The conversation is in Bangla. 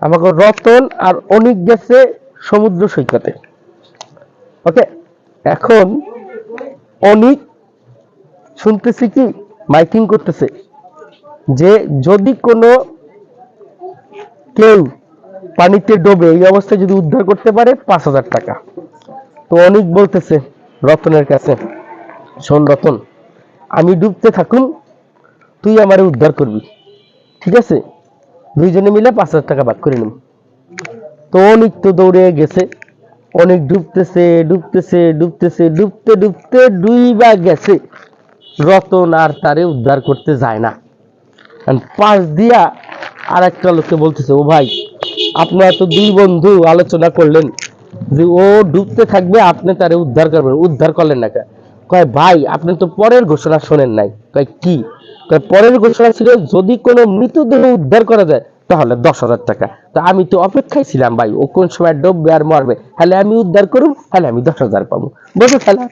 আমাকে রতন আর অনিক গেছে সমুদ্র সৈকতে। ওকে, এখন অনিক শুনতেছি কি মাইকিং করতেছে যে যদি কোনো কেউ পানিতে ডোবে এই অবস্থায় যদি উদ্ধার করতে পারে 5,000 টাকা। তো অনিক বলতেছে রতনের কাছে, শোন রতন, আমি ডুবতে থাকুম, তুই আমারে উদ্ধার করবি, ঠিক আছে? দুইজনে মিলে 5,000 টাকা ভাগ করে নিব। তো অনিক তো দৌড়ে গেছে, অনেক ডুবতেছে ডুবতেছে ডুবতেছে, ডুবতে ডুবতে ডুইবা গেছে, রতন আর তারে উদ্ধার করতে যায় না। পাশ দিয়া আর একটা লোককে বলতেছে, ও ভাই, আপনারা তো দুই বন্ধু আলোচনা করলেন যে ও ডুবতে থাকবে, আপনি তারে উদ্ধার করবেন, উদ্ধার করলেন না কেন? কয় ভাই, আপনি তো পরের ঘোষণা শোনেন নাই। কয় কি? কয় পরের ঘোষণা ছিল যদি কোনো মৃতদেহ উদ্ধার করা যায় তাহলে 10,000 টাকা। তা আমি তো অপেক্ষায় ছিলাম ভাই, ও কোন সময় ডুববে আর মরবে, তাহলে আমি উদ্ধার করুম, তাহলে আমি 10,000 পাবো। বসে ফেলা।